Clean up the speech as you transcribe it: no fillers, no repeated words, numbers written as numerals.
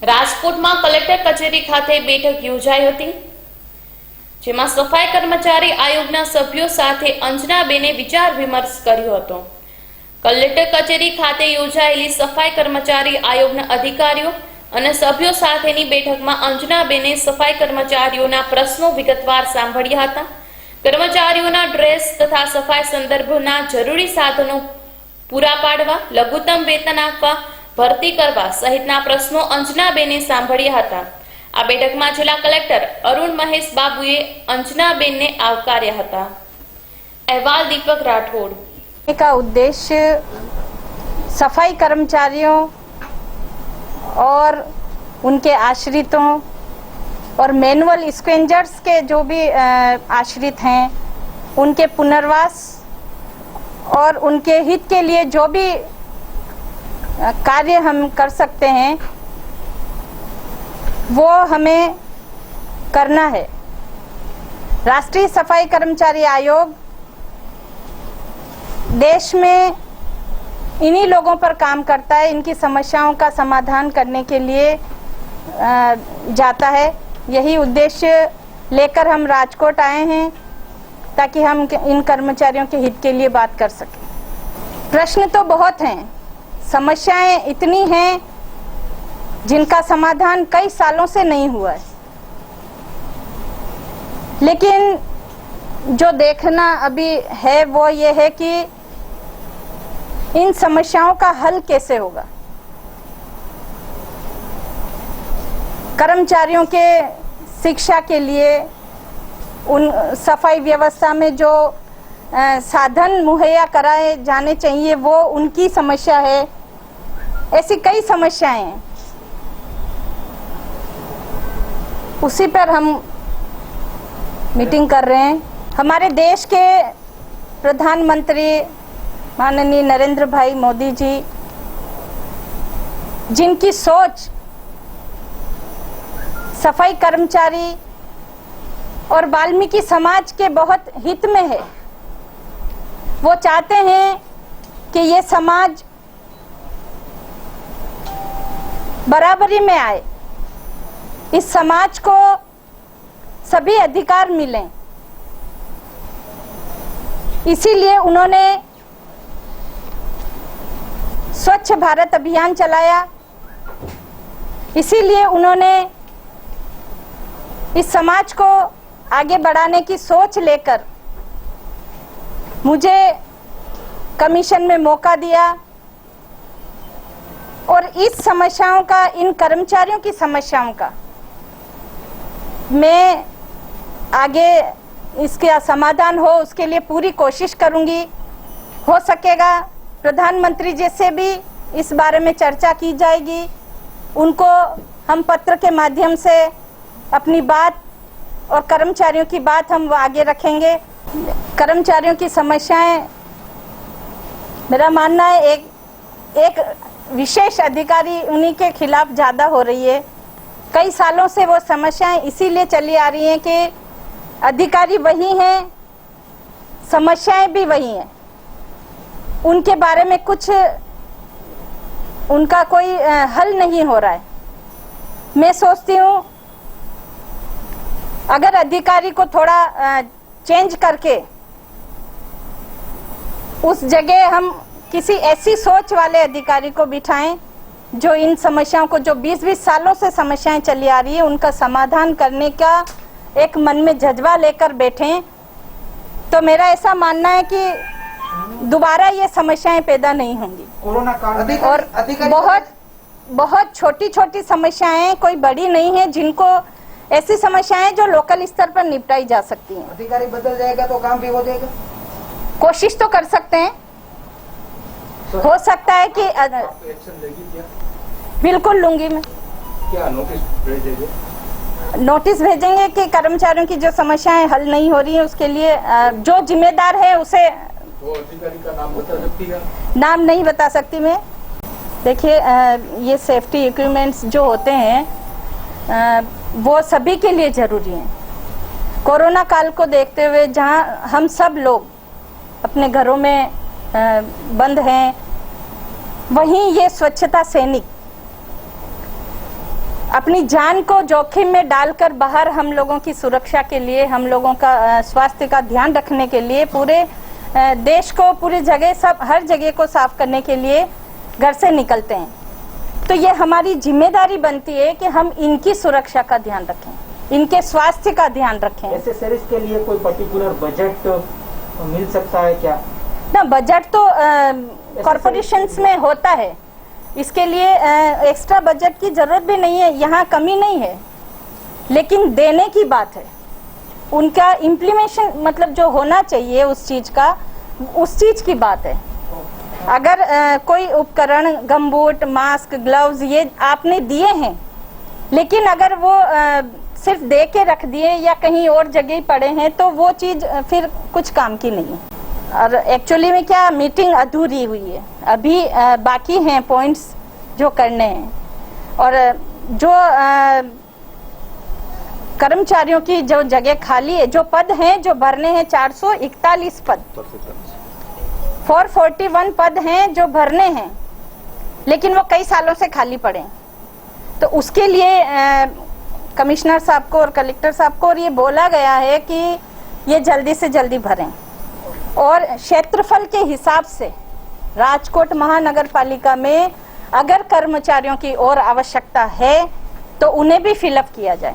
રાજકોટમાં કલેક્ટર કચેરી ખાતે બેઠક યોજાઈ હતી, જેમાં સફાઈ કર્મચારી આયોગના સભ્યો સાથે અંજનાબેને વિચાર વિમર્શ કર્યો હતો। કલેક્ટર કચેરી ખાતે યોજાયેલી સફાઈ કર્મચારી આયોગના અધિકારીઓ અને સભ્યો સાથેની બેઠકમાં અંજનાબેને સફાઈ કર્મચારીઓના પ્રશ્નો વિગતવાર સાંભળ્યા હતા। કર્મચારીઓના ડ્રેસ તથા સફાઈ સંદર્ભોના જરૂરી સાધનો પૂરા પાડવા, લઘુત્તમ વેતન આપવા, ભરતી કરવા સહિતના પ્રશ્નો અંજનાબેને સાંભળ્યા હતા। આ બેઠકમાં જિલ્લા કલેક્ટર અરુણ મહેશ બાબુએ અંજનાબેનને આવકાર્યા હતા। अहवाल दीपक राठौड़। का उद्देश्य सफाई कर्मचारियों और उनके आश्रितों और मैनुअल स्क्वेंजर्स के जो भी आश्रित हैं उनके पुनर्वास और उनके हित के लिए जो भी कार्य हम कर सकते हैं वो हमें करना है। राष्ट्रीय सफाई कर्मचारी आयोग देश में इन्हीं लोगों पर काम करता है, इनकी समस्याओं का समाधान करने के लिए जाता है। यही उद्देश्य लेकर हम राजकोट आए हैं ताकि हम इन कर्मचारियों के हित के लिए बात कर सकें। प्रश्न तो बहुत हैं, समस्याएं इतनी हैं जिनका समाधान कई सालों से नहीं हुआ है, लेकिन जो देखना अभी है वो ये है कि इन समस्याओं का हल कैसे होगा। कर्मचारियों के शिक्षा के लिए उन सफाई व्यवस्था में जो साधन मुहैया कराए जाने चाहिए वो उनकी समस्या है। ऐसी कई समस्याएं हैं, उसी पर हम मीटिंग कर रहे हैं। हमारे देश के प्रधानमंत्री माननीय नरेंद्र भाई मोदी जी, जिनकी सोच सफाई कर्मचारी और वाल्मीकि समाज के बहुत हित में है, वो चाहते हैं कि ये समाज बराबरी में आए, इस समाज को सभी अधिकार मिलें। इसीलिए उन्होंने स्वच्छ भारत अभियान चलाया, इसीलिए उन्होंने इस समाज को आगे बढ़ाने की सोच लेकर मुझे कमीशन में मौका दिया और इस समस्याओं का, इन कर्मचारियों की समस्याओं का मैं आगे इसका समाधान हो उसके लिए पूरी कोशिश करूंगी। हो सकेगा प्रधानमंत्री जी से भी इस बारे में चर्चा की जाएगी, उनको हम पत्र के माध्यम से अपनी बात और कर्मचारियों की बात हम आगे रखेंगे। कर्मचारियों की समस्याएं, मेरा मानना है एक विशेष अधिकारी उन्हीं के खिलाफ ज़्यादा हो रही है। कई सालों से वो समस्याएं इसीलिए चली आ रही हैं कि अधिकारी वही हैं, समस्याएं भी वही हैं, उनके बारे में कुछ उनका कोई हल नहीं हो रहा है। मैं सोचती हूँ अगर अधिकारी को थोड़ा चेंज करके उस जगह हम किसी ऐसी सोच वाले अधिकारी को बिठाएं जो इन समस्याओं को, जो 20-20 सालों से समस्याएं चली आ रही है, उनका समाधान करने का एक मन में जज्बा लेकर बैठें, तो मेरा ऐसा मानना है कि दोबारा ये समस्याएं पैदा नहीं होंगी। कोरोना काल और बहुत छोटी छोटी समस्याएं, कोई बड़ी नहीं है, जिनको ऐसी समस्याएं जो लोकल स्तर पर निपटाई जा सकती हैं। अधिकारी बदल जाएगा तो काम भी हो जाएगा, कोशिश तो कर सकते हैं। हो सकता है कि एक्शन लेगी क्या? बिल्कुल लूंगी मैं। क्या नोटिस भेजेंगे? नोटिस भेजेंगे कि कर्मचारियों की जो समस्याएं हल नहीं हो रही है उसके लिए जो जिम्मेदार है उसे। वो अधिकारी का नाम बता सकती है? नाम नहीं बता सकती मैं। देखिए ये सेफ्टी इक्विपमेंट्स जो होते हैं वो सभी के लिए ज़रूरी हैं। कोरोना काल को देखते हुए जहां हम सब लोग अपने घरों में बंद हैं, वहीं ये स्वच्छता सैनिक अपनी जान को जोखिम में डालकर बाहर हम लोगों की सुरक्षा के लिए, हम लोगों का स्वास्थ्य का ध्यान रखने के लिए, पूरे देश को, पूरी जगह, सब हर जगह को साफ करने के लिए घर से निकलते हैं। तो ये हमारी जिम्मेदारी बनती है कि हम इनकी सुरक्षा का ध्यान रखें, इनके स्वास्थ्य का ध्यान रखें। एसेसरीज के लिए कोई पर्टिकुलर बजट मिल सकता है क्या? ना, बजट तो कॉरपोरेशंस में होता है, इसके लिए एक्स्ट्रा बजट की जरूरत भी नहीं है, यहाँ कमी नहीं है, लेकिन देने की बात है। उनका इम्प्लीमेशन मतलब जो होना चाहिए उस चीज का, उस चीज की बात है। अगर कोई उपकरण, गमबूट, मास्क, ग्लव्स ये आपने दिए हैं, लेकिन अगर वो सिर्फ दे के रख दिए या कहीं और जगह पड़े हैं तो वो चीज फिर कुछ काम की नहीं है। और एक्चुअली में क्या, मीटिंग अधूरी हुई है, अभी बाकी हैं पॉइंट्स जो करने हैं। और जो कर्मचारियों की जो जगह खाली है, जो पद हैं जो भरने हैं, 441 पद, 441 पद हैं जो भरने हैं, लेकिन वो कई सालों से खाली पड़े हैं। तो उसके लिए कमिश्नर साहब को और कलेक्टर साहब को और ये बोला गया है कि ये जल्दी से जल्दी भरें। और क्षेत्रफल के हिसाब से राजकोट महानगर पालिका में अगर कर्मचारियों की और आवश्यकता है तो उन्हें भी फिलअप किया जाए।